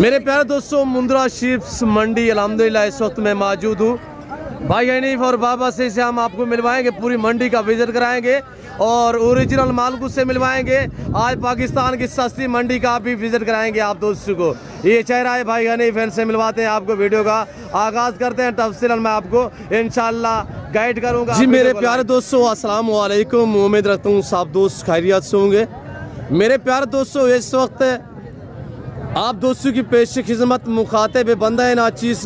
मेरे प्यारे दोस्तों, मुंद्रा शीप्स मंडी अल्हम्दुलिल्लाह इस वक्त मैं मौजूद हूँ। भाई हनीफ और बाबा से हम आपको मिलवाएंगे, पूरी मंडी का विजिट कराएंगे और ओरिजिनल मालकू से मिलवाएंगे। आज पाकिस्तान की सस्ती मंडी का भी विजिट कराएंगे आप दोस्तों को। ये चेहरा है भाई हनीफ, इनसे मिलवाते हैं आपको। वीडियो का आगाज करते हैं, तफसीलन मैं आपको इंशाल्लाह गाइड करूँगा। जी मेरे प्यारे दोस्तों, अस्सलाम वालेकुम। उम्मीद रखता हूँ सब दोस्त खैरियत से होंगे। मेरे प्यारे दोस्तों, इस वक्त आप दोस्तों की पेश खिदमत मुखातिब बंदा है नाचीज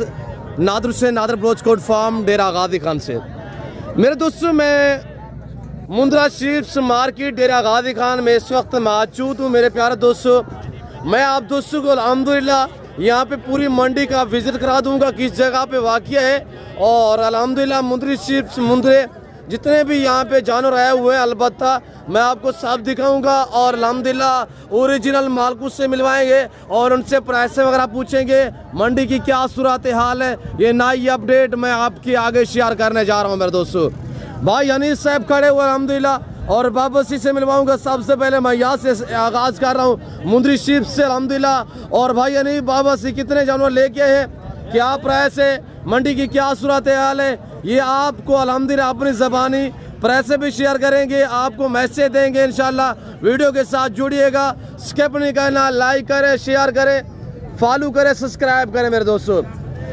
नादर से नादर ब्रोचकोट फार्म डेरा गाजी खान से। मेरे दोस्तों, मैं मुंद्रा शीप्स मार्केट डेरा गाजी खान में इस वक्त मौजूद हूँ। मेरे प्यारे दोस्तों, मैं आप दोस्तों को अल्हम्दुलिल्लाह यहाँ पे पूरी मंडी का विजिट करा दूंगा, किस जगह पे वाक़या है। और अल्हम्दुलिल्लाह मुंद्री शीप्स मुंद्रे जितने भी यहाँ पे जानवर आए हुए हैं अलबत्ता मैं आपको सब दिखाऊंगा। और अल्हम्दुलिल्लाह ओरिजिनल मालकू से मिलवाएंगे और उनसे प्राइस वगैरह पूछेंगे, मंडी की क्या सूरत हाल है। ये नई अपडेट मैं आपके आगे शेयर करने जा रहा हूँ। मेरे दोस्तों, भाई हनीफ साहब खड़े हुए अल्हम्दुलिल्लाह और बाबासी से मिलवाऊंगा। सबसे पहले मैं यहाँ से आगाज़ कर रहा हूँ, मुंद्री शीप्स से अल्हम्दुलिल्लाह। और भाई हनीफ बाबासी कितने जानवर लेके हैं, क्या प्राइस है, मंडी की क्या सूरत हाल है, ये आपको अल्हम्दुलिल्लाह अपनी ज़बानी प्राइस भी शेयर करेंगे, आपको मैसेज देंगे इंशाल्लाह। वीडियो के साथ जुड़िएगा, स्किप नहीं करना, लाइक करें, शेयर करें, फॉलो करें, सब्सक्राइब करें। मेरे दोस्तों,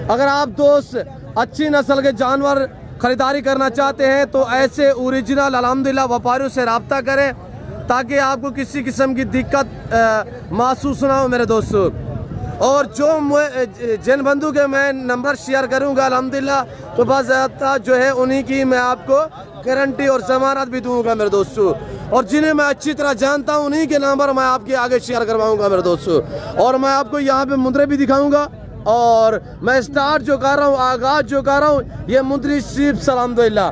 अगर आप दोस्त अच्छी नस्ल के जानवर खरीदारी करना चाहते हैं तो ऐसे ओरिजिनल अल्हम्दुलिल्लाह व्यापारियों से रब्ता करें ताकि आपको किसी किस्म की दिक्कत महसूस ना हो। मेरे दोस्तों, और जो जिन बंधु के मैं नंबर शेयर करूंगा अल्हम्दुलिल्लाह तो बस जो है उन्हीं की मैं आपको गारंटी और जमानत भी दूंगा मेरे दोस्तों। और जिन्हें मैं अच्छी तरह जानता हूं उन्हीं के नंबर मैं आपके आगे शेयर करवाऊंगा मेरे दोस्तों। और मैं आपको यहाँ पे मुंद्रे भी दिखाऊंगा। और मैं स्टार्ट जो कर रहा हूँ, आगाज जो कर रहा हूँ, ये मुंद्री शीप्स अल्हम्दुलिल्लाह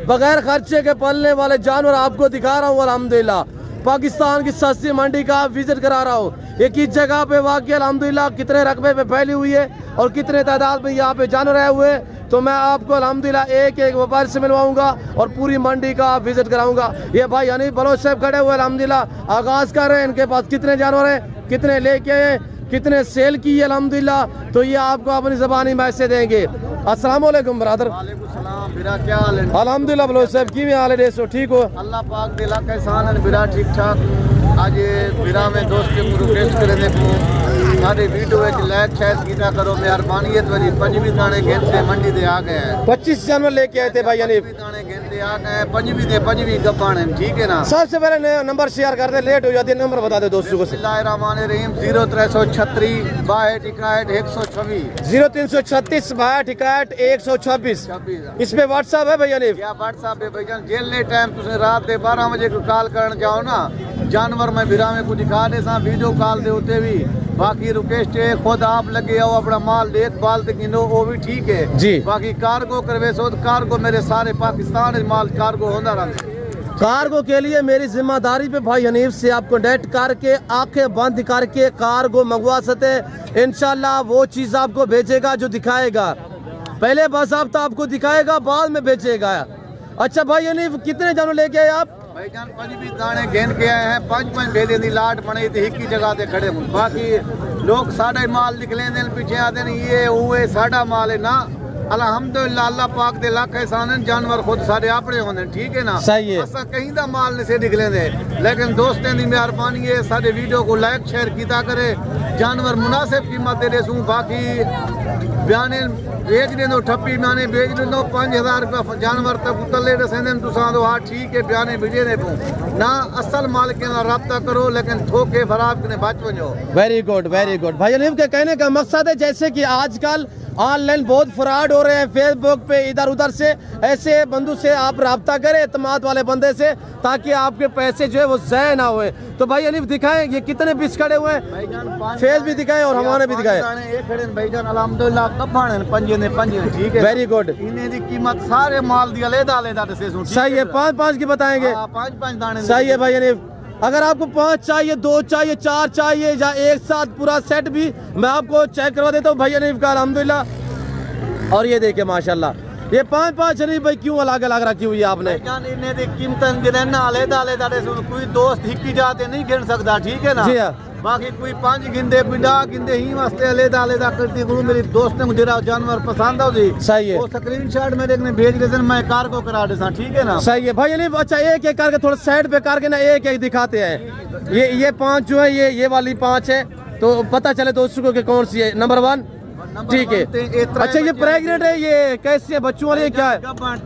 बगैर खर्चे के पलने वाले जानवर आपको दिखा रहा हूँ। अल्हम्दुलिल्लाह पाकिस्तान की सस्ती मंडी का विजिट करा रहा हूँ। ये किस जगह पे वाक़या अल्हम्दुलिल्लाह कितने रकबे पे फैली हुई है और कितने तादाद में यहाँ पे जानवर आए हुए हैं, तो मैं आपको अल्हम्दुलिल्लाह एक एक व्यापारी से मिलवाऊंगा और पूरी मंडी का विजिट कराऊंगा। ये भाई हनीफ बलोच साहब खड़े हुए अल्हम्दुलिल्लाह आगाज कर रहे हैं। इनके पास कितने जानवर हैं, कितने लेके हैं, कितने सेल की है अल्हम्दुलिल्लाह, तो ये आपको अपनी ज़बानी मैसेज देंगे। अस्सलाम वालेकुम ब्रदर। क्या हाल है? अल्हम्दुलिल्लाह बलोच साहब की हाल है? सो ठीक हो? अल्लाह पाक दिला कैसान है बिरा ठीक ठाक। आज बिरा में दोस्त के रिक्वेस्ट करे देखो सारे वीडियो एक लाइक शायद कीता करो, मेहरबानी वाली 25 दाने गेंद से मंडी दे आ गए हैं। 25 जानवर लेके आए थे भाई हनीफ, 25 दाने गेंद दे आ गए, 25 गप्पान है, ठीक है ना। सबसे पहले नंबर शेयर कर दे, लेट हो जाती है, नंबर बता दे दोस्तों को। बिस्मिल्लाहिर्रहमानिर्रहीम 0336 62 61 126 0336 62 61 126। इस पे व्हाट्सएप है भाई हनीफ? क्या व्हाट्सएप है भाईजान? जेल टाइम तुम रात के 12 बजे को कॉल करने जाओ ना, जानवर में बिरा में कुछ दिखा दे सा वीडियो कॉल दे होते भी। बाकी रिक्वेस्ट है खुद आप लगे आओ अपना माल देखभाल गिनो, वो भी ठीक है जी। बाकी कार्गो करवे सो कार्गो मेरे सारे पाकिस्तान माल कार्गो होता रहता। कार्गो के लिए मेरी जिम्मेदारी पे भाई हनीफ से आप कॉन्टेक्ट करके आंखें बंद करके कार्गो मंगवा सकते। इंशाल्लाह वो चीज आपको भेजेगा जो दिखाएगा, पहले बस आप तो आपको दिखाएगा बाद में बेचेगा। अच्छा भाई हनीफ कितने जानवर लेके आए आप? भाईजान 25 दाने गेंद के आए हैं, 5 भेजे दी लाट बनी थी, एक ही जगह पे खड़े हूं। बाकी लोग साढ़े माल निकले दिन पीछे आते नहीं, ये हुए साढ़ा माल है ना। अल्हम्दुलिल्लाह अल्लाह पाक दे लाख एहसान, जानवर खुद सारे अपने होने, ठीक है ना। सही है, असा कहीं दा माल नहीं से निकले दे, लेकिन दोस्तों की मेहरबानी है सारे वीडियो को लाइक शेयर किया करे, जानवर मुनासिब कीमत दे सूँ। बाकी बयाने बेच दे दो, ठप्पी बयाने बेच दे दो, 5000 रुपया जानवर तक उतले रसेंदन तुसा दो। हाँ ठीक है, बयाने भेजे दे ना, असल माल के ना रब्ता करो, लेकिन धोखे फराब ने बच बनो। Very good very good. भाई हनीफ के कहने का मकसद है जैसे कि आजकल ऑनलाइन बहुत फ्रॉड हो रहे हैं, फेसबुक पे इधर उधर से, ऐसे बंधु से आप रब्ता करें एतमाद वाले बंदे से, ताकि आपके पैसे जो है वो ज़ाया ना हुए। तो भाई हनीफ दिखाएं ये कितने पीस खड़े हुए हैं, फेस भी दिखाएं और हमारे भी दिखाएं। ठीक है, वेरी गुड। इन्हें दी कीमत सारे माल दी अलग-अलग दसे सुन, सही है, 5-5 की बताएंगे। 5-5 दाने सही है भाई हनीफ। अगर आपको 5 चाहिए, 2 चाहिए, 4 चाहिए या एक साथ पूरा सेट भी मैं आपको चेक करवा देता हूँ भाई हनीफ का अल्हम्दुलिल्लाह। और ये देखिए माशाल्लाह, ये 5-5 हनीफ भाई क्यों अलग अलग रखी हुई है आपने? कोई दोस्त हिक्की जाते नहीं गिन सकता, ठीक है ना। जी हाँ, बाकी कोई 5 गिंदे कोई 10 गिंदे ही वास्ते अलग अलग करती गुरु मेरी दोस्त ने जरा जानवर पसंद हो जी सही है, वो स्क्रीनशॉट मेरे ने भेज देते मैं कार को करा देता, ठीक है ना। सही है भाई यानी अच्छा एक एक करके थोड़ा साइड पे करके ना एक एक दिखाते हैं। ये 5 जो है ये वाली 5 है तो पता चले दोस्तों को कि कौन सी है नंबर 1, ठीक है। अच्छा ये प्रेग्नेंट है, ये कैसी है, बच्चों वाली है, क्या है?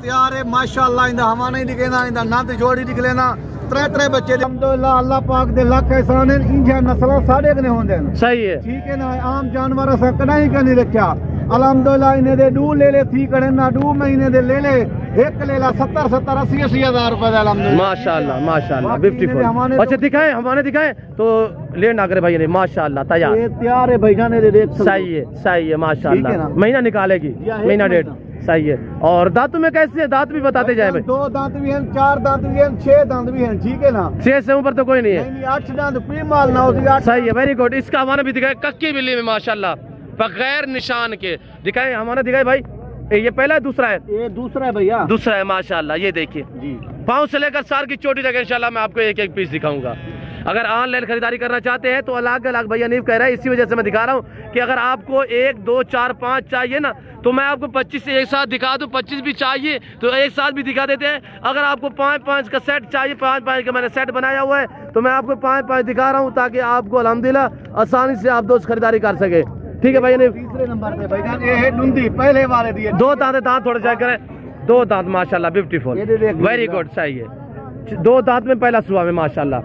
तैयार है माशाल्लाह, इंदा हवा नहीं दिखेना, इंदा ना तो जोड़ी निकले ना, 3 बच्चे अल्हम्दुलिल्लाह अल्लाह पाक दे लाख एहसान है। इंजा नस्ल सारे कने होंदे हैं, सही है, ठीक है ना। आम जानवर असा कदा ही कनी रखा अल्हम्दुलिल्लाह, इन्हें दे 2 ले ले थी कड़े ना 2 महीने दे ले ले एक ले ला 70-80 हज़ार रुपए अल्हम्दुलिल्लाह माशाल्लाह माशाल्लाह ब्यूटीफुल। अच्छा दिखाए हमारे दिखाए तो ले ना करे भाई ने माशाल्लाह तैयार, ये तैयार है भाईजान, ये देख सही है माशाल्लाह, महीना निकालेगी, महीना डेढ़, सही है। और दांतों में कैसे दांत भी बताते जाए भाई? 2 दांत भी हैं, 4 दांत भी हैं, 6 दांत भी हैं, ठीक है ना। 6 से ऊपर तो कोई नहीं है, 8 दांत पी माल ना होती, सही है, वेरी गुड। इसका हमारा भी दिखाए कक्की बिल्ली में माशाल्लाह बगैर निशान के दिखाए, हमारा दिखाए भाई। ये पहला है दूसरा है? ये दूसरा है भैया, दूसरा है माशाल्लाह। ये देखिए पाँव से लेकर सार की चोटी तक इंशाल्लाह मैं आपको एक एक पीस दिखाऊंगा। अगर ऑनलाइन खरीदारी करना चाहते हैं तो अलग अलग भैया नीव कह रहा है, इसी वजह से मैं दिखा रहा हूँ कि अगर आपको 1, 2, 4, 5 चाहिए ना तो मैं आपको 25 से एक साथ दिखा दूँ, 25 भी चाहिए तो एक साथ भी दिखा देते हैं। अगर आपको 5-5 का सेट चाहिए, 5-5 का मैंने सेट बनाया हुआ है तो मैं आपको 5-5 दिखा रहा हूँ ताकि आपको अल्हम्दुलिल्लाह आसानी से आप दोस्त खरीदारी कर सके, ठीक है भैया। तीसरे नंबर पे भाईजान ये है डुंडी, पहले वाले दिए 2 दांत, दांत थोड़ा चेक करें, 2 दांत माशाल्लाह ब्यूटीफुल, वेरी गुड, सही है। 2 दांत में पहला सुबह में माशाल्लाह,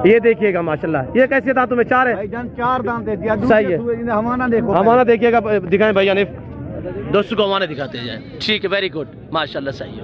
ये देखिएगा माशाल्लाह। ये कैसे दांतों में 4 है भाईजान, 4 दांत है, सही है। हमारा देखो, हमारा देखिएगा, दिखाएं भैया ने दोस्तों को हमारे दिखाते जाए, ठीक है, वेरी गुड माशाल्लाह, सही है।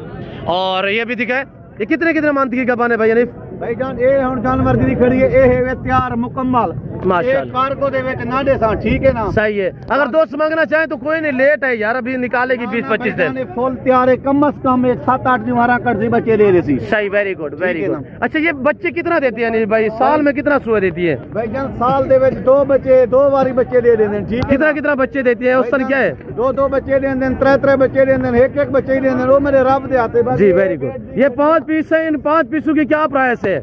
और ये भी दिखाए, ये कितने मानती है गबान है भैया ने भाईजान? ये हम जानवर दी खड़ी है, ये है तैयार मुकम्मल माशाल्लाह, कार्गो दे विच ना दे सा, ठीक है ना, सही है। अगर दोस्त मांगना चाहे तो कोई नहीं, लेट है यार, अभी निकालेगी 20-25 दिन, फुल तैयार है, कम से कम 7-8 दीवारा कर दी बच्चे दे रही, सही, वेरी गुड वेरी गुड। अच्छा ये बच्चे कितना देती है भाई, साल में कितना सुबह देती है भाईजान? साल दे विच 2 बच्चे, 2 बारी बच्चे दे देंगे, ठीक, कितना बच्चे देती है उस तरह क्या है? 2 बच्चे दे दें, 3 बच्चे दे दें, एक बच्चे दे दें, वो मेरे रब दे आते जी, वेरी गुड। ये 5 पीस है, इन 5 पीसों की क्या प्राइस है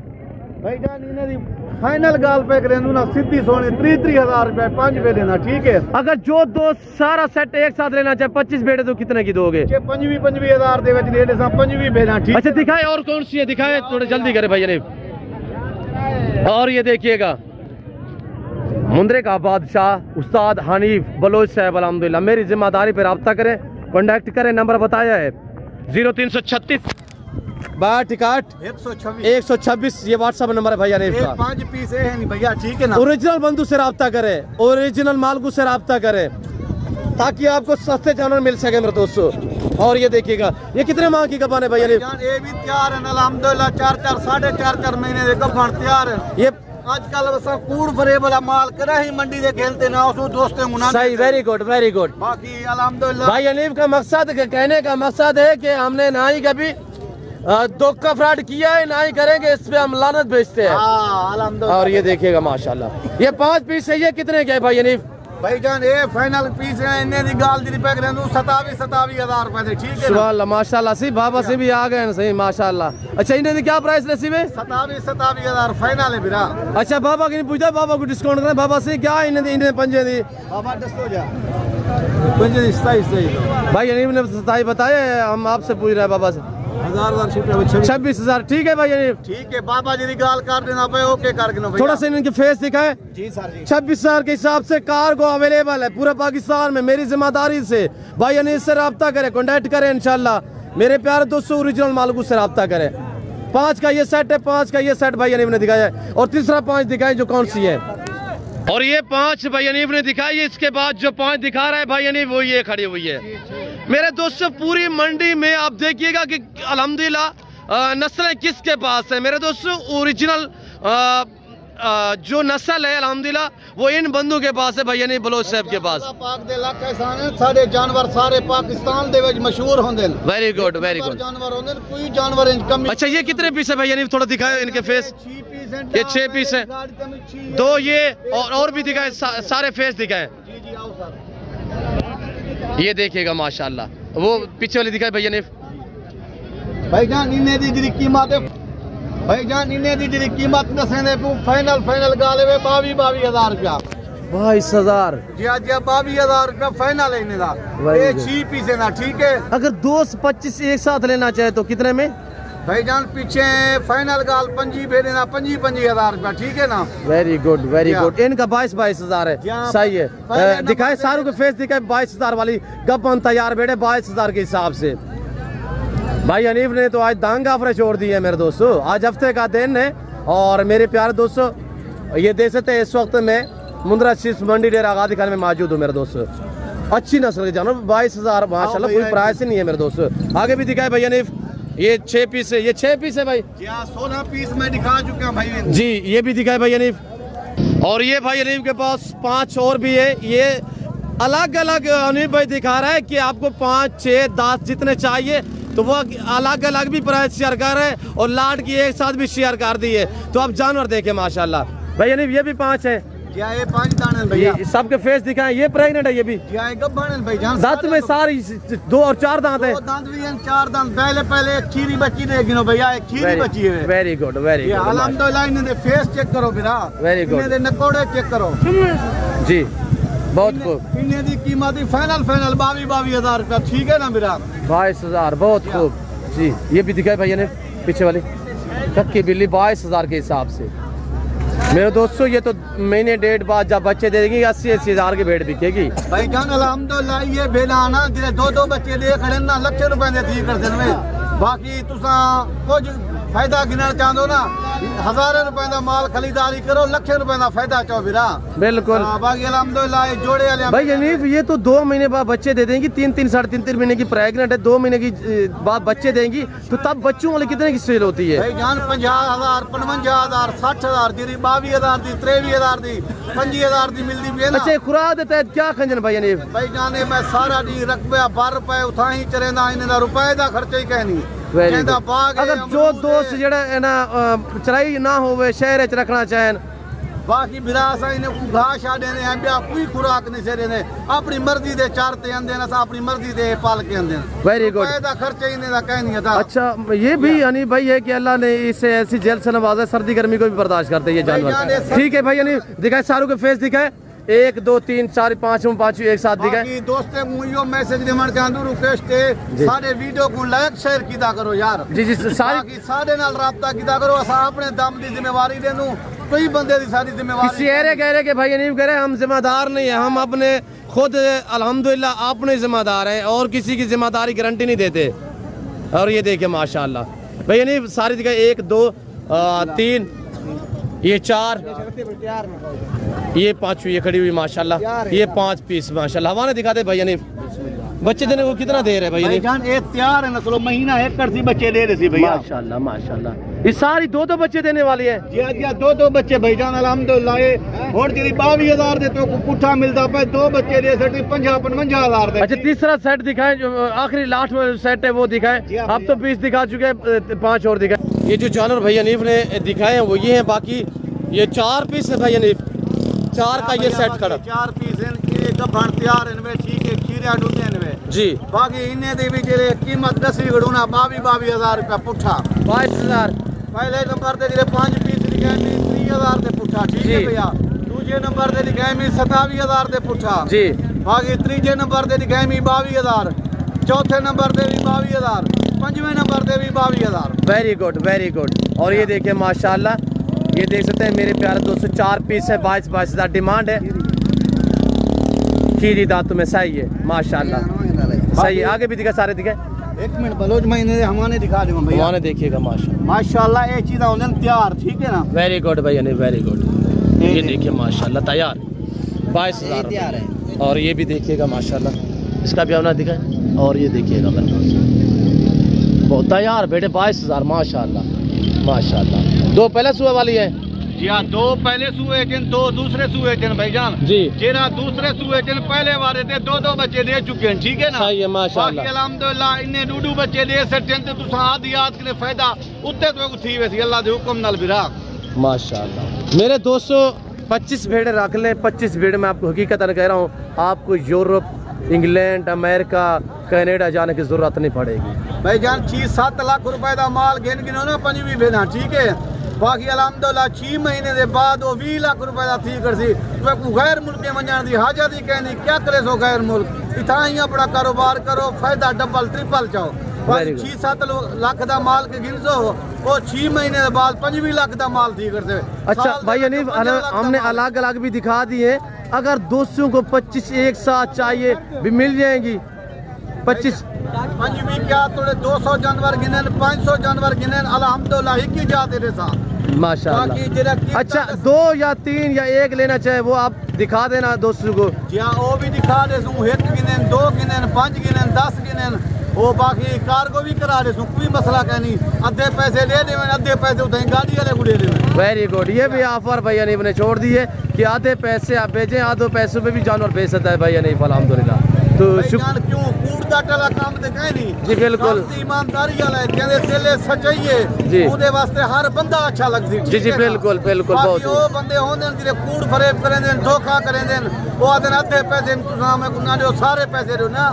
भाईजान? इन्हें फाइनल गाल पे करें ना सीधी सोने 30 हज़ार रुपए 5 पे देना, ठीक है। अगर जो दोस्त सारा सेट एक साथ लेना चाहे 25 बेटे तो कितने की दोगे? 25 हज़ार दे ले दे 25 भेजना, ठीक। अच्छा दिखाए और कौन सी है, दिखाए थोड़े जल्दी करे भैया ने। और ये देखिएगा मुंद्रे का बादशाह उस्ताद हनीफ बलोच साहब अल्हम्दुलिल्लाह, मेरी जिम्मेदारी पर रब्ता करें, कॉन्टेक्ट करें, नंबर बताया है 0336 126 ये व्हाट्सएप नंबर है भैया ने। 5 पीस है नहीं भैया, ठीक है ना। ओरिजिनल बंधु से रब्ता करे, ओरिजिनल मालगू से रब्ता करे ताकि आपको सस्ते जानवर मिल सके मेरे दोस्तों। और ये देखिएगा ये कितने माह की गबान है भैया ने? ये भी तैयार है अल्हम्दुलिल्लाह, 4-4 साढ़े 4 महीने के गबान तैयार है। ये आजकल कूड़ फरे वाला माल करा ही मंडी से खेलते ना उसको दोस्तों मुना, सही, वेरी गुड वेरी गुड। बाकी अल्हम्दुलिल्लाह भाई अनीफ का मकसद, कहने का मकसद है कि हमने ना ही कभी धोखा फ्रॉड किया है, ना ही करेंगे, इस पे हम लानत भेजते हैं। और ये देखिएगा माशाल्लाह ये 5 पीस है, ये कितने के भाई अनीफ? भाईजान ये फाइनल पीस है, इन्हें दी गाल दी पैक रहने 27 हज़ार रुपए, ठीक है ना। माशाल्लाह सी बाबा से भी आ गए सही माशाल्लाह। अच्छा इन्हें क्या प्राइस नसीब है? 27 हज़ार फाइनल है बिरा। अच्छा बाबा की नहीं पूछा, बाबा को डिस्काउंट करना, बाबा से क्या इन्हें पंजे दी बाबा हो जा 27 भाई अनीफ ने 27 बताया, हम आपसे पूछ रहे हैं बाबा से 26 हज़ार, ठीक है भाई ठीक है। बाबा जी गाल कर देना पे, ओके कर देना। थोड़ा सा इनके फेस दिखाए जी सर जी। 26 हज़ार के हिसाब से कार को अवेलेबल है पूरे पाकिस्तान में, मेरी जिम्मेदारी से भाई अनीस से रब्ता करें, कॉन्टेक्ट करें इंशाल्लाह। मेरे प्यारे दोस्तों ओरिजिनल मालगू से रब्ता करें। 5 का ये सेट है, 5 का ये सेट भाई अनीफ ने दिखाया है, और तीसरा 5 दिखाए जो कौन सी है। और ये 5 भाई अनीफ ने दिखाई है, इसके बाद जो 5 दिखा रहा है भाई अनीफ वो ये खड़ी हुई है। मेरे दोस्तों पूरी मंडी में आप देखिएगा कि अल्हम्दुलिल्लाह नस्लें किसके पास है मेरे दोस्तों, ओरिजिनल जो नस्ल है अल्हम्दुलिल्लाह वो इन बंदों के पास है भैया नहीं बलोच साहब के पास। सारे जानवर सारे पाकिस्तान दे विच मशहूर होंदे। Very good very good. जानवर होंदे कोई जानवर कम। अच्छा ये कितने पीस है भैया नहीं थोड़ा दिखाए इनके फेस? ये 6 पीस है, 2 ये और भी दिखाए, सारे फेस दिखाए। ये देखिएगा माशाल्लाह, वो पीछे वाली दिखाए भैया ने। भाईजान इन्हें दी कीमत भाईजान इन्हें दी जी कीमत दसेंदे फाइनल गाले वे 22,000 रुपया 22,000 जी आज 22,000 रुपया फाइनल है इन्हें दा ये 6 पीस है ना ठीक है। अगर 225 एक साथ लेना चाहे तो कितने में भाईजान पीछे फाइनल गाल 25 भेजे ना 25,000 रुपया ठीक है ना। वेरी गुड इनका 22,000 है सही है। दिखाए सारों के फेस दिखाए 22,000 वाली गपन तैयार बेटे 22,000 के हिसाब से। भाई हनीफ ने तो आज दांग ऑफर छोड़ दी है मेरे दोस्तों। आज हफ्ते का दिन है और मेरे प्यारे दोस्तों ये देख सकते हैं इस वक्त में मुंद्रा शीप्स मंडी डेरा आगादी खान में मौजूद हूँ मेरे दोस्तों। अच्छी नस्ल के जानवर 22,000 माशाल्लाह कोई प्राइस ही नहीं है मेरे दोस्तों। आगे भी दिखाए भाई हनीफ ये 6 पीस है, ये 6 पीस है भाई। 16 पीस मैं दिखा चुका हूँ भाई जी। ये भी दिखाए भाई हनीफ और ये भाई हनीफ के पास 5 और भी है। ये अलग अलग हनीफ भाई दिखा रहा है कि आपको 5, 6, 10 जितने चाहिए तो वो अलग अलग भी प्राइस शेयर कर रहे हैं और लाट की एक साथ भी शेयर कर दी है। तो आप जानवर देखे माशाल्लाह भाई हनीफ ये भी 5 है। ये 5 दाने भैया सबके फेस दिखाएं। ये प्रेग्नेंट है ये भी भाईजान दांत में सारी 2 और 4 दांत है। 2 दांत भी हैं 4 दांत पहले एक खीरी बच्ची दे गिनो भैया एक खीरी बच्ची है। वेरी गुड अल्हम्दुलिल्लाह इन्हें फेस चेक करो बिरा वेरी गुड इन्हें नकोड़े चेक करो जी बहुत खूब। इन्हें दी कीमत फाइनल 22,000 रुपया ठीक है ना बिरा 22,000 बहुत खूब जी। ये भी दिखाए भैया ने पीछे वाली कक्की बिल्ली 22,000 के हिसाब से मेरे दोस्तों। ये तो महीने 1.5 बाद जब बच्चे दे देंगे 80,000 की भेड़ बिकेगी भाईजान अल्हम्दुलिल्लाह। ये भेड़ा ना जिन्हें 2 बच्चे दे खड़े ना लाख रुपए दे दी कर देन में बाकी तुसा कुछ फायदा गिनना चाहते ना 1000 रुपए का माल खरीदारी करो लाख रुपए का फायदा चाहो बिरा बिल्कुल। बाकी अल्हम्दुलिल्लाह जोड़े वाले भाई हनीफ ये तो 2 महीने बाद बच्चे दे देंगी 3, साढ़े 3 महीने की प्रेग्नेंट है 2 महीने की बाद बच्चे देंगी तो तब बच्चों वाले कितने की सेल होती है भाईजान 50,000 55,000 60,000 दी 22,000 दी 23,000 दी 25,000 दी मिलती है ना। अच्छा खुराक देता है क्या खंजन भाई हनीफ भाईजान मैं सारा दी रकबा 12 रुपए उठा ही चरेंदा इन्हें रुपए का खर्चा ही कहनी। अगर जो दोस्त जड़ा है ना चराई ना होवे शहर च रखना चाहें बाकी बिरासा इन्हें घास छा देने हैं ब्याह कोई खुराक नहीं से देने अपनी मर्जी दे चारते आंदे ना अपनी मर्जी दे पाल के आंदे। वेरी गुड खर्चा इन्हें का कहनी था। अच्छा ये भी यानी भाई है कि अल्लाह ने इसे ऐसी जेल से नवाजा सर्दी गर्मी को भी बर्दाश्त करते हैं ये जानवर ठीक है भाई यानी दिखाए सारों के फेस दिखाए 1, 2, 3, 4, 5 एक साथ दिखाए। दोस्तों मुझे मैसेज देना चाहूँ रिक्वेस्ट है सारे वीडियो को लाइक शेयर किया करो यार जी सारी सारे नाल राब्ता किया करो असा अपने दम की जिम्मेवारी देनू कोई बंदे दी सारी जिम्मेवारी किसी ऐरे कह रहे कि भाई नहीं कह रहे हम जिम्मेदार नहीं है हम अपने खुद अल्हम्दुलिल्लाह अपने जिम्मेदार हैं और किसी की जिम्मेदारी गारंटी नहीं देते। और ये देखिए माशाल्लाह भाई नहीं सारी दिखाए 1, 2, 3 ये 4 ये 5 ये खड़ी हुई माशाल्लाह ये 5 पीस माशाल्लाह हमारे दिखाते भाई नहीं बच्चे देने को कितना दे रहे भाई जान ये तैयार है ना चलो महीना 1 कर सी बच्चे दे रहे सी भैया माशाल्लाह ये सारी 2 बच्चे देने वाली है जी जी 2 बच्चे भाईजान अल्हम्दुलिल्लाह ये और तेरी 22,000 दे तो पुट्ठा मिलता पे 2 बच्चे दे सकते 55,000 दे। अच्छा तीसरा सेट दिखाए जो आखिरी लास्ट में सेट है वो दिखाए अब तो 20 दिखा चुके हैं 5 और दिखाए। ये जो जानवर भैया हनीफ ने दिखाए हैं वो ये हैं बाकी ये 4 पीस है भाई हनीफ 4 का ये सेट खड़ा 4 पीस है गभण तैयार इनमें ठीक है खीरा डूटे इनमें जी बाकी इन्हें दे भी जेरे कीमत 10 गड़ूना 22,000 रुपया पुट्ठा 22,000 पहले नंबर ते जेरे 5 पीस लिखे 30,000 दे पुट्ठा ठीक है भैया। दूसरे नंबर ते लिखे 27,000 दे पुट्ठा जी बाकी तीसरे नंबर ते लिखे 22,000 चौथे नंबर ते भी 22,000 5वें नंबर ते भी 22,000। वेरी गुड और ये देखिए माशाल्लाह ये देख सकते हैं मेरे प्यारे दोस्तों 4 पीस है 22,000 डिमांड है खीरी दांतों में सही है माशाल्लाह सही है। आगे भी दिखा सारे दिखे 1 मिनट बलोच महीने हमारे दिखा दूंगा भैया हमारे देखिएगा माशाल्लाह ये चीज़ होने तैयार ठीक है ना। वेरी गुड भैया नहीं वेरी गुड ये देखिए माशाल्लाह तैयार 22,000 तैयार है और ये भी देखिएगा माशाल्लाह इसका भी अपना दिखा और ये देखिएगा बहुत तैयार बेटे 22,000 माशाल्लाह 2 पहले सुबह वाली है जी हाँ 2 पहले सुए जिन 2 दूसरे सुए जिन भाईजान जी जेरा दूसरे सुए जिन पहले वाले थे 2 बच्चे दे चुके हैं ठीक है ना। सही है माशाल्लाह अल्हम्दुलिल्लाह इन्हें 2 बच्चे दे सकते हैं तो आधी याद के फायदा उत्ते तो थी वैसी अल्लाह के हुक्म नाल बिरा माशाल्लाह। मेरे दोस्तों 25 भेड़ रख ले 25 भेड़ में आपको हकीकतन कह रहा हूँ आपको यूरोप इंग्लैंड अमेरिका कनाडा जाने की जरूरत नहीं पड़ेगी। भाई जान 6-7 लाख रुपए का माल गिन गिनो ना पंजवी भेना ठीक है। बाकी अलहमदुलिल्लाह 6 महीने के बाद वो 20 लाख रुपए का थी कर सी गैर मुल्क वजन की हाजत ही कहनी क्या करे सो गैर मुल्क इतना ही अपना कारोबार करो फायदा डबल ट्रिपल चाहो। 6-7 लाख का माल के गिन सो वो 6 महीने के बाद 25 लाख का माल थी करते। अच्छा भाई हनीफ हमने अलग अलग भी दिखा दिए, अगर दोस्तों को 25 एक साथ चाहिए भी मिल जाएंगी। 25 पंजवी क्या थोड़े 200 जानवर गिने 500 जानवर गिने अल्हम्दुलिल्लाह ही की जाते रे सा माशाल्लाह। अच्छा 2 या 3 या 1 लेना चाहे वो आप दिखा देना दोस्तों को। जी वो भी दिखा दे सूं 1 गिने 2 गिने 5 गिने 10 गिने वो बाकी कार को भी करा दे सूं कोई मसला कह नहीं। अद्धे पैसे ले दे अद्धे पैसे उठाई गाड़ी वाले को दे दे। वेरी गुड, ये भी ऑफर भाई हनीफ ने छोड़ दी है कि आधे पैसे आप भेजें, आधे पैसों में भी जानवर भेज सकता है भाई हनीफ अल्हम्दुलिल्लाह। तो क्यों कूड़ दा टला काम ते कह नहीं जी बिल्कुल ईमानदारी वाला है कहंदे दिले सच्चाई है जी ओदे वास्ते हर बंदा अच्छा लगदी जी जी बिल्कुल बिल्कुल। बहुत वो बंदे होंदे जिले कूड़ फरेब करेंदे धोखा करेंदे वो आदन अद्धे पैसे इंतजाम है कुना दो सारे पैसे दो ना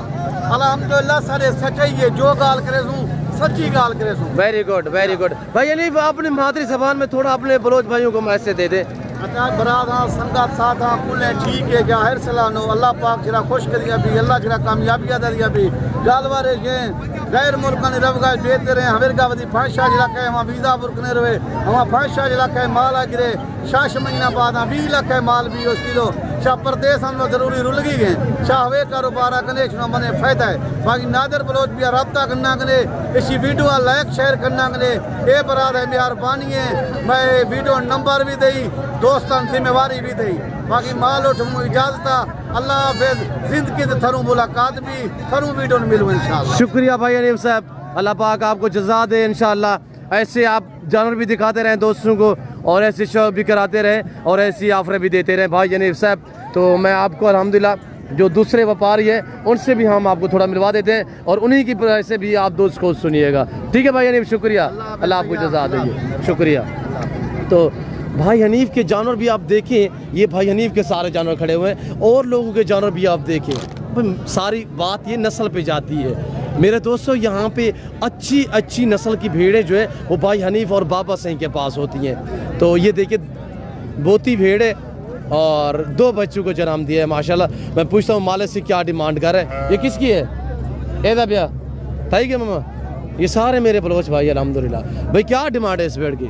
अल्हम्दुलिल्लाह सारे सच्चाई है जो गाल करे सू सच्ची गाल करे सू। वेरी गुड वेरी गुड भाई हनीफ अपनी मादरी जबान में थोड़ा अपने बलोच भाइयों को मैसेज दे दे। अच्छा बरादा संगत साथ कुल ठीक है क्या हर सलानो अल्लाह पाक जरा खुश करिया भी अल्लाह जरा कामयाबी अदा दिया भी गालवारे के गैर मुल्क ने रबगा बेहते रहे अमेरिका वदी फाशा इलाका है वहाँ वीजा बुरकने रहे वहाँ फाशा इलाका है माल आ गिरे 6 महीना बाद 20 लाख है माल भी उस किलो शाह प्रदेश हम जरूरी रुल गई गए शाह वे कारोबार कनेक्शन मने फायदा है। बाकी नादर बलोच भी रब्ता करना कने इसी वीडियो लाइक शेयर करना कने ये बराद है मेहरबानी है। मैं वीडियो नंबर भी दई दोस्तन जिम्मेवारी भी दी बाकी माल उठ इजाजत अल्लाह हाफिज जिंदगी से थरू मुलाकात भी थरू वीडियो मिलूँ इंशाल्लाह। शुक्रिया भाई हनीफ साहब, अल्लाह पाक आपको जज़ा दे इंशाल्लाह। ऐसे आप जानवर भी दिखाते रहें दोस्तों को और ऐसे शो भी कराते रहें और ऐसी ऑफरें भी देते रहें भाई हनीफ साहब। तो मैं आपको अल्हम्दुलिल्लाह जो दूसरे व्यापारी है उनसे भी हम आपको थोड़ा मिलवा देते हैं और उन्हीं की वजह से भी आप दोस्त को सुनिएगा। ठीक है भाई हनीफ, शुक्रिया, अल्लाह आपको जज़ा दे, शुक्रिया। तो भाई हनीफ के जानवर भी आप देखें, ये भाई हनीफ के सारे जानवर खड़े हुए हैं और लोगों के जानवर भी आप देखें। सारी बात ये नस्ल पे जाती है मेरे दोस्तों। यहाँ पे अच्छी अच्छी नस्ल की भेड़ें जो है वो भाई हनीफ और बाबा सिंह के पास होती हैं। तो ये देखिए बोती भेड़ है और 2 बच्चों को जन्म दिया है माशाल्लाह। मैं पूछता हूँ मालिक से क्या डिमांड कर रहे हैं, ये किसकी है? एदा भैया थाई के मामा, ये सारे मेरे बलोच भाई अल्हम्दुलिल्लाह। भाई क्या डिमांड है इस भेड़ की?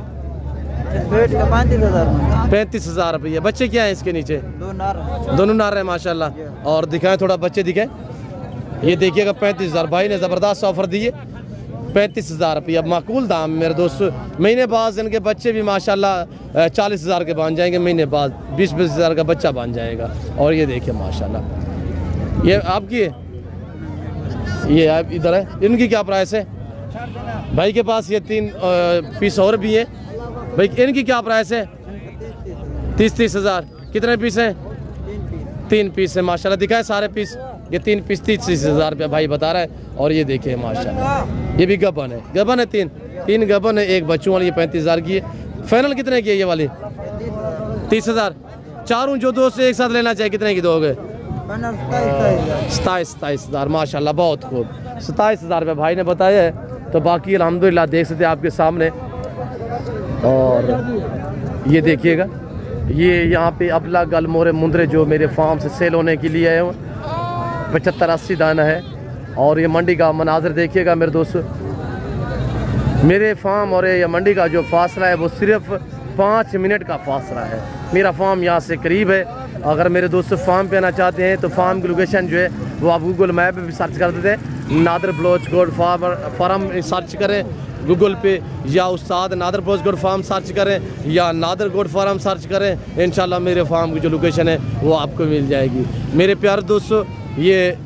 35,000 रुपये। बच्चे क्या है इसके नीचे? दोनों नार है माशाल्लाह। और दिखाएं थोड़ा बच्चे दिखाएं, ये देखिएगा 35,000 भाई ने ज़बरदस्त ऑफर दी है। 35,000 रुपये अब माकूल दाम मेरे दोस्त। महीने बाद इनके बच्चे भी माशाल्लाह 40,000 के बन जाएंगे, महीने बाद 20-20,000 का बच्चा बन जाएगा। और ये देखिए माशाल्लाह ये आपकी है, ये आप इधर है। इनकी क्या प्राइस है भाई के पास? ये 3 पीस और भी है भाई, इनकी क्या प्राइस है? 30,000। कितने पीस हैं? 3 पीस है माशाल्लाह। दिखाए सारे पीस, ये 3 पीस 30,000 रुपये भाई बता रहा है। और ये देखिए माशाल्लाह ये भी गबन है, गबन है 3 गबन है, 1 बच्चों वाली। ये 35,000 की है। फाइनल कितने की है ये वाली? 30,000। चारों जो दोस्त एक साथ लेना चाहिए कितने की दोगे? 27,000 माशाल्लाह, बहुत खूब। 27,000 रुपये भाई ने बताया है। तो बाकी अल्हम्दुलिल्लाह देख सकते हैं आपके सामने। और ये देखिएगा ये यहाँ पे अबला गल मोरे मुंदरे जो मेरे फार्म से सेल होने के लिए है 75-80 दाना है। और ये मंडी का मनाजर देखिएगा मेरे दोस्तों। मेरे फार्म और ये मंडी का जो फासला है वो सिर्फ 5 मिनट का फासला है। मेरा फार्म यहाँ से करीब है। अगर मेरे दोस्त फार्म पे आना चाहते हैं तो फार्म की लोकेशन जो है वो आप गूगल मैप पे भी सर्च कर देते हैं। नादर बलोच गोड फार्म सर्च करें गूगल पे, या उस्ताद नादर बलोच गोड फार्म सर्च करें, या नादर गोड फार्म सर्च करें। इंशाल्लाह मेरे फार्म की जो लोकेशन है वो आपको मिल जाएगी। मेरे प्यारे दोस्तों ये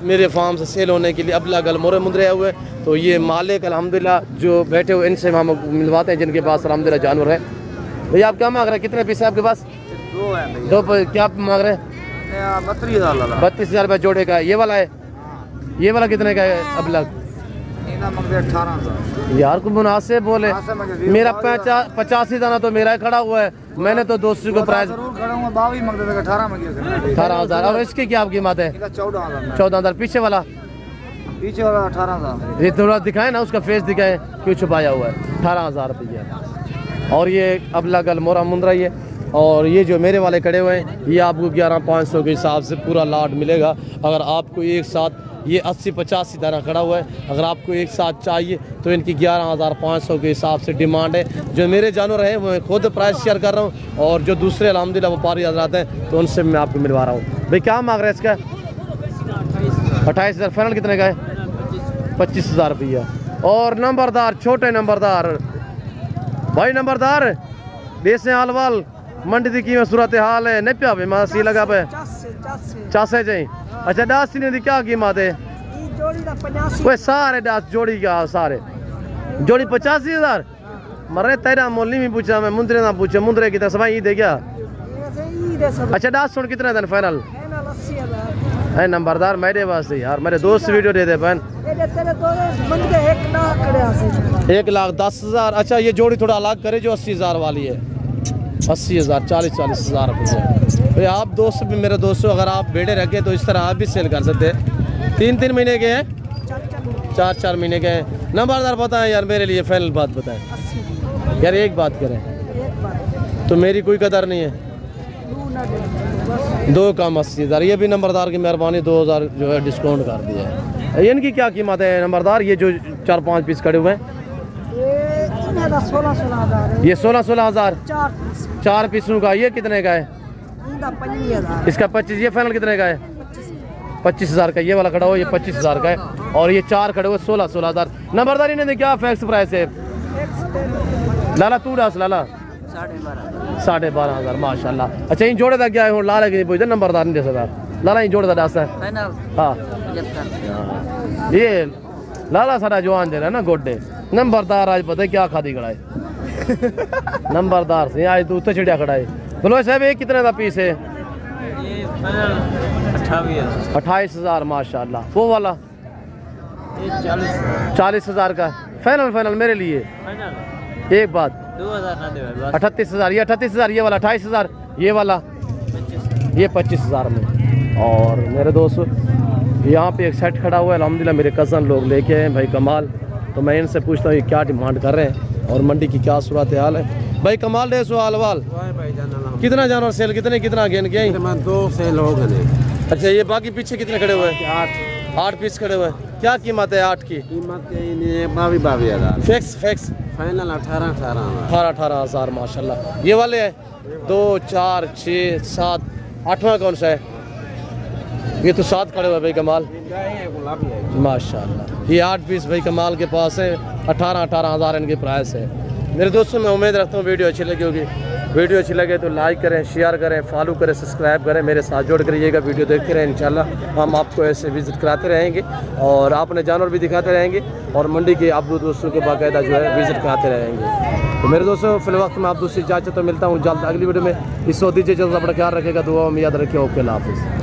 मेरे फार्म से सेल होने के लिए अबला गल मोरे मुंदरे हुए। तो ये मालिक अल्हम्दुलिल्लाह जो बैठे हुए इनसे हम मिलवाते हैं जिनके पास अल्हम्दुलिल्लाह जानवर है। भैया आप क्या मांग रहे हैं? कितने पीस है आपके पास? 2 है। 2 क्या मांग रहे हैं? 32,000 रुपये जोड़े का। ये वाला है, ये वाला कितने का है अबला? 18,000 यार को मुनासिब बोले। मेरा 85 दाना तो मेरा ही खड़ा हुआ है। मैंने तो दोस्तों को प्राइस 18,000। और इसकी क्या आपकी कीमत है? 14,000। 14,000। पीछे वाला पीछे वाला 18,000। ये थोड़ा दिखाए ना, उसका फेस दिखाए, क्यों छुपाया हुआ है। 18,000 रुपये। और ये अबला गल मोरा मुंद्रा ही है। और ये जो मेरे वाले खड़े हुए हैं ये आपको 11,500 के हिसाब से पूरा लाट मिलेगा। अगर आपको एक साथ ये 80-85 दाना खड़ा हुआ है, अगर आपको एक साथ चाहिए तो इनकी 11,500 के हिसाब से डिमांड है। जो मेरे जानवर हैं वो मैं खुद प्राइस शेयर कर रहा हूँ, और जो दूसरे अल्हम्दुलिल्लाह व्यापारी हज़रात हैं तो उनसे मैं आपको मिलवा रहा हूँ। भाई क्या मांग रहे हैं इसका? 28,000। फाइनल कितने का है? 25,000 रुपया। और नंबरदार, छोटे नंबरदार भाई, नंबरदार बेसे हाल वाल मंडी की सूरत हाल है नहीं पिया भाई सी लगा पे 80 चाहिए। अच्छा, डास ने क्या कीमत है? वो सारे डास जोड़ी क्या सारे जोड़ी 85,000। मरे तेरा मोल नहीं पूछा मैं, मुंदरे ना पूछा, मुंदरे की तरह सवाई दे क्या? अच्छा, डास सुन कितना दिन फाइनल है? नंबरदार मेरे वास्ते यार, मेरे दोस्त वीडियो दे दे बहन। 1,10,000। अच्छा, ये जोड़ी थोड़ा अलग करे जो 80,000 वाली है। 80,000, 40,000 रुपये। भाई आप दोस्त भी मेरे दोस्तों, अगर आप बेड़े रखे तो इस तरह आप भी सेल कर सकते हैं। 3-3 महीने के हैं, 4-4 महीने के हैं। नंबरदार बताएं यार, मेरे लिए फाइनल बात बताएं यार, एक बात करें तो मेरी कोई कदर नहीं है। 2 कम 80,000। ये भी नंबरदार की मेहरबानी, 2,000 जो है डिस्काउंट कर दिया है। इनकी क्या कीमत है नंबरदार? ये जो 4-5 पीस खड़े हुए हैं ये 16,000। 4 पीसों का ये कितने का है? इसका 25। ये फाइनल कितने का है? 25,000 का। ये वाला खड़ा हो ये 25,000 का है, और ये 4 खड़े हुए 16,000। नंबरदारी ने क्या फिक्स प्राइस है? लाला तू डास लाला 12,500 माशाल्लाह। अच्छा, इन जोड़े तक क्या है? लाला की नहीं पूछते नंबरदार ने जैसा लाला इन जोड़े तक डास है। हाँ, ये लाला सारा जवान दे रहा है ना गोडे। नंबरदार आज पता है क्या खादी खड़ा है नंबरदार से आज तो उत्तर चिड़िया खड़ा है। बोलो साहब, ये कितने का पीस है? 28,000 माशाल्लाह। वो वाला 40,000 का। फाइनल मेरे लिए एक बात 38,000। ये 38,000। ये वाला 28,000। ये वाला ये 25,000 में। और मेरे दोस्त यहाँ पे एक सेट खड़ा हुआ है अल्हम्दुलिल्लाह, मेरे कज़न लोग लेके हैं भाई कमाल। तो मैं इनसे पूछता हूँ ये क्या डिमांड कर रहे हैं और मंडी की क्या सूरत हाल है। भाई कमाल दे सवाल वाल कितना जानवर सेल कितना गेन किया? 2 सेल हो गए। अच्छा, ये बाकी पीछे कितने खड़े हुए हैं? 8 पीस खड़े हुए हैं। क्या कीमत है 8 की? कीमत 22,000। फिक्स फाइनल 18,000 माशाल्लाह। ये वाले है 2, 4, 6, 7, 8वां कौन सा है? ये तो 7 खड़े हुए भाई कमाल माशाल्लाह। ये 8 पीस भाई कमाल के पास है। 18,000 इनके प्राइस है। मेरे दोस्तों, मैं उम्मीद रखता हूँ वीडियो अच्छी लगी होगी। वीडियो अच्छी लगे तो लाइक करें, शेयर करें, फॉलो करें, सब्सक्राइब करें, मेरे साथ जोड़ करिएगा। वीडियो देखते रहें, इंशाल्लाह हम आपको ऐसे विज़िट कराते रहेंगे और अपने जानवर भी दिखाते रहेंगे और मंडी के आप दोस्तों के बाकायदा जो है विज़िट कराते रहेंगे। तो मेरे दोस्तों, फिलहाल मैं आप दूसरी इजाज़त तो मिलता हूँ जल्द अगली वीडियो में। इस वक्त दीजिए, जल्द अपना ख्याल रखेगा, दुआ में याद रखिए। ओके, अल्लाह हाफ़िज़।